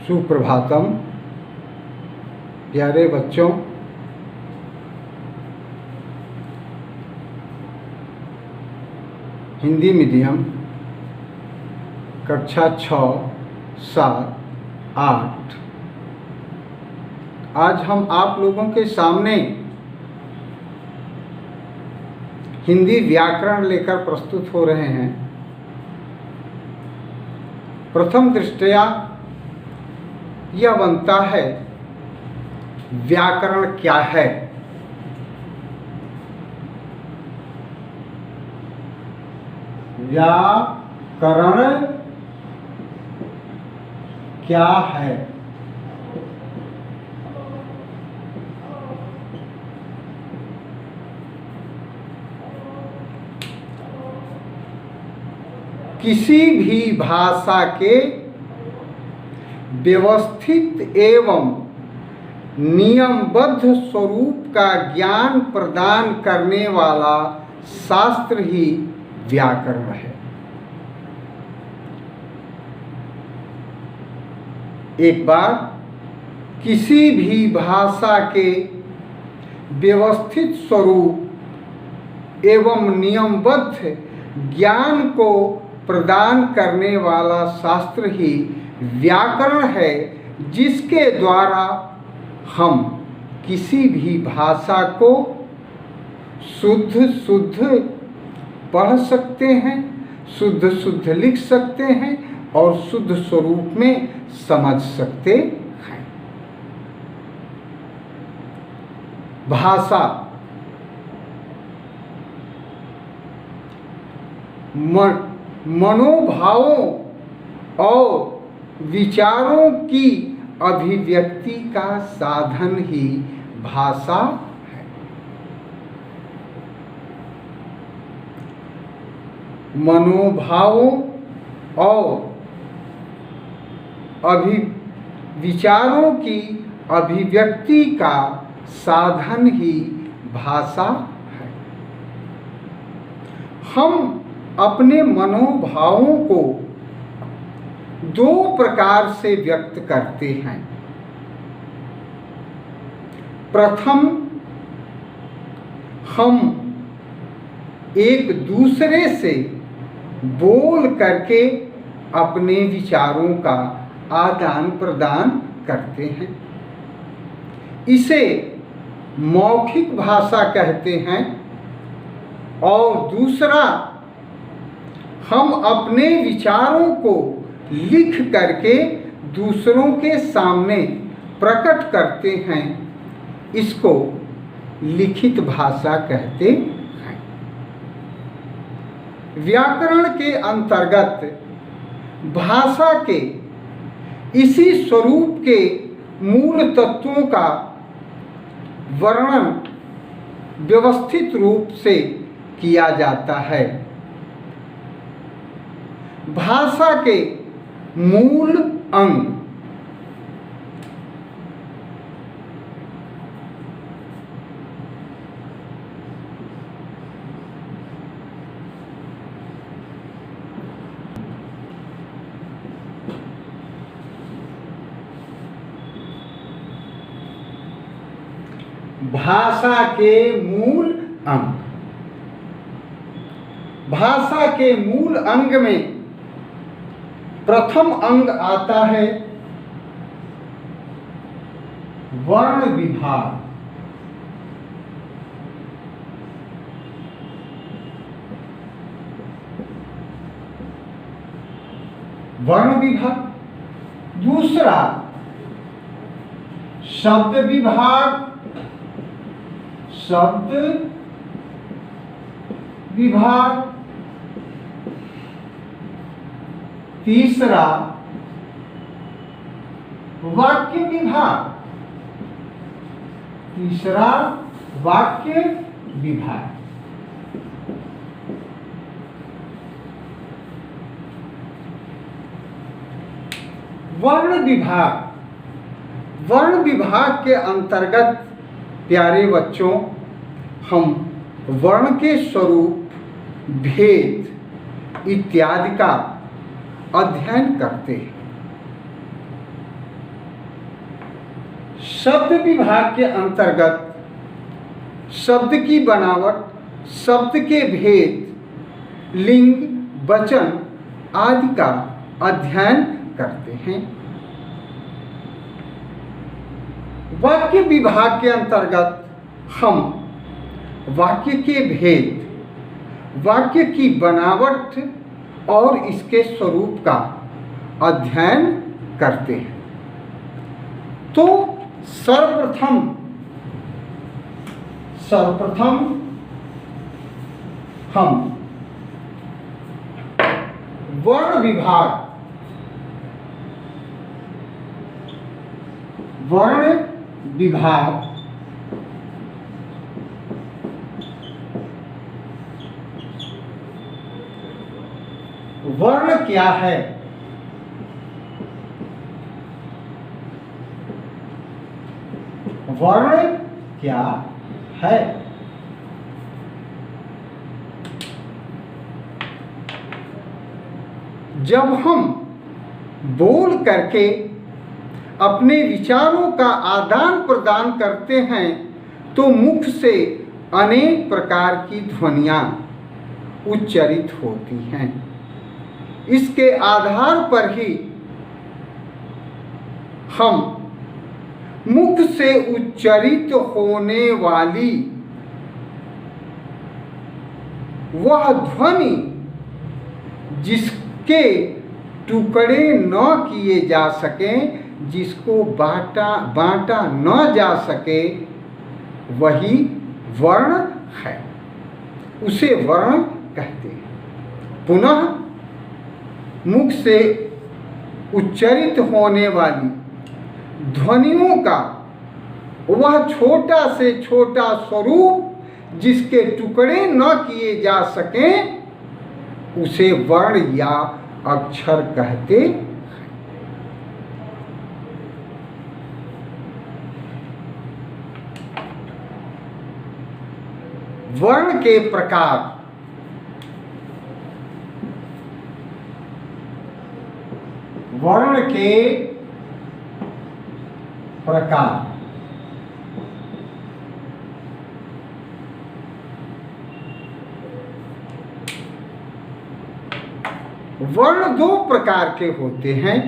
सुप्रभातम प्यारे बच्चों। हिंदी मीडियम कक्षा 6, 7, 8 आज हम आप लोगों के सामने हिंदी व्याकरण लेकर प्रस्तुत हो रहे हैं। प्रथम दृष्टया यह बनता है व्याकरण क्या है। व्याकरण क्या है? किसी भी भाषा के व्यवस्थित एवं नियमबद्ध स्वरूप का ज्ञान प्रदान करने वाला शास्त्र ही व्याकरण है। एक बार, किसी भी भाषा के व्यवस्थित स्वरूप एवं नियमबद्ध ज्ञान को प्रदान करने वाला शास्त्र ही व्याकरण है, जिसके द्वारा हम किसी भी भाषा को शुद्ध पढ़ सकते हैं, शुद्ध लिख सकते हैं और शुद्ध स्वरूप में समझ सकते हैं। भाषा मनोभावों और विचारों की अभिव्यक्ति का साधन ही भाषा है। मनोभावों और विचारों की अभिव्यक्ति का साधन ही भाषा है। हम अपने मनोभावों को दो प्रकार से व्यक्त करते हैं। प्रथम, हम एक दूसरे से बोल करके अपने विचारों का आदान प्रदान करते हैं। इसे मौखिक भाषा कहते हैं। और दूसरा, हम अपने विचारों को लिख करके दूसरों के सामने प्रकट करते हैं। इसको लिखित भाषा कहते हैं। व्याकरण के अंतर्गत भाषा के इसी स्वरूप के मूल तत्वों का वर्णन व्यवस्थित रूप से किया जाता है। भाषा के मूल अंग भाषा के मूल अंग। भाषा के मूल अंग में प्रथम अंग आता है वर्ण विभाग। वर्ण विभाग। दूसरा शब्द विभाग। शब्द विभाग। तीसरा वाक्य विभाग। तीसरा वाक्य विभाग। वर्ण विभाग। वर्ण विभाग के अंतर्गत प्यारे बच्चों, हम वर्ण के स्वरूप, भेद इत्यादि का अध्ययन करते हैं। शब्द विभाग के अंतर्गत शब्द की बनावट, शब्द के भेद, लिंग, वचन आदि का अध्ययन करते हैं। वाक्य विभाग के अंतर्गत हम वाक्य के भेद, वाक्य की बनावट और इसके स्वरूप का अध्ययन करते हैं। तो सर्वप्रथम हम वर्ण विभाग, वर्ण क्या है, वर्ण क्या है। जब हम बोल करके अपने विचारों का आदान प्रदान करते हैं तो मुख से अनेक प्रकार की ध्वनियाँ उच्चारित होती हैं। इसके आधार पर ही हम मुख से उच्चारित होने वाली वह ध्वनि जिसके टुकड़े न किए जा सकें, जिसको बांटा न जा सके, वही वर्ण है, उसे वर्ण कहते हैं। पुनः मुख से उच्चारित होने वाली ध्वनियों का वह छोटा से छोटा स्वरूप जिसके टुकड़े न किए जा सकें, उसे वर्ण या अक्षर कहते हैं। वर्ण के प्रकार, वर्ण के प्रकार वर्ण दो प्रकार के होते हैं।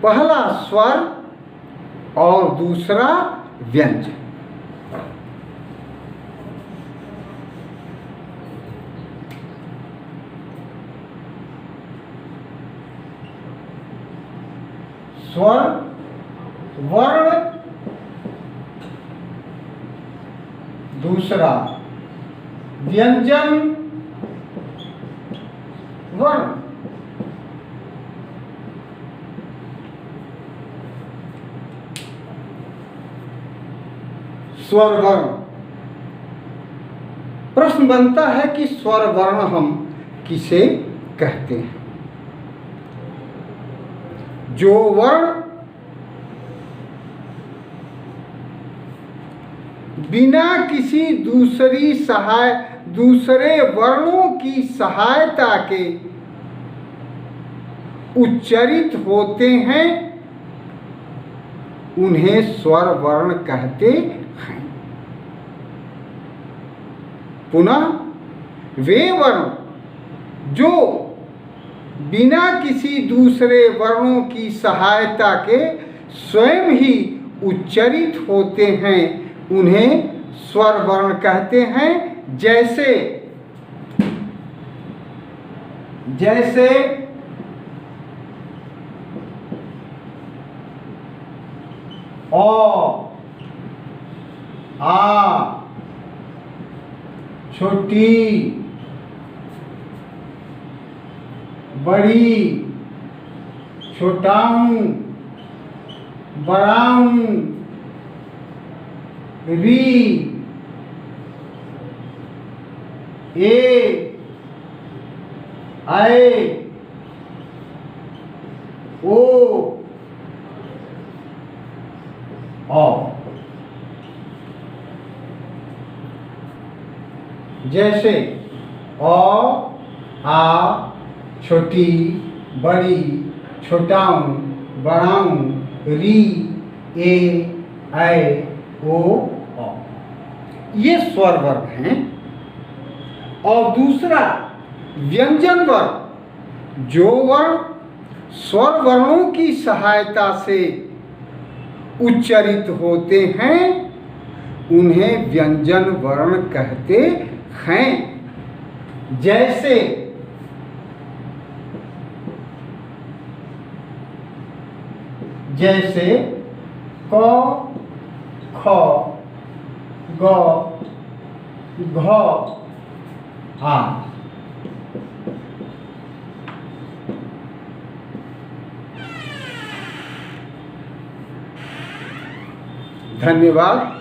पहला स्वर और दूसरा व्यंजन। स्वर वर्ण, दूसरा व्यंजन वर्ण। स्वर वर्ण। प्रश्न बनता है कि स्वर वर्ण हम किसे कहते हैं? जो वर्ण बिना किसी दूसरे वर्णों की सहायता के उच्चारित होते हैं, उन्हें स्वर वर्ण कहते हैं। पुनः वे वर्ण जो बिना किसी दूसरे वर्णों की सहायता के स्वयं ही उच्चारित होते हैं, उन्हें स्वर वर्ण कहते हैं। जैसे ओ, आ, छोटी, बड़ी, छोटाऊ, बड़ाऊ, री, ए, आए, ओ, जैसे अ, आ, छोटी, बड़ी, छोटाऊं, बड़ाऊं, री, ए, ऐ, ओ, औ। ये स्वर वर्ग हैं। और दूसरा व्यंजन वर्ग, जो वर्ण स्वर वर्णों की सहायता से उच्चारित होते हैं उन्हें व्यंजन वर्ण कहते हैं। जैसे क, ख, ग, घ, आ। धन्यवाद।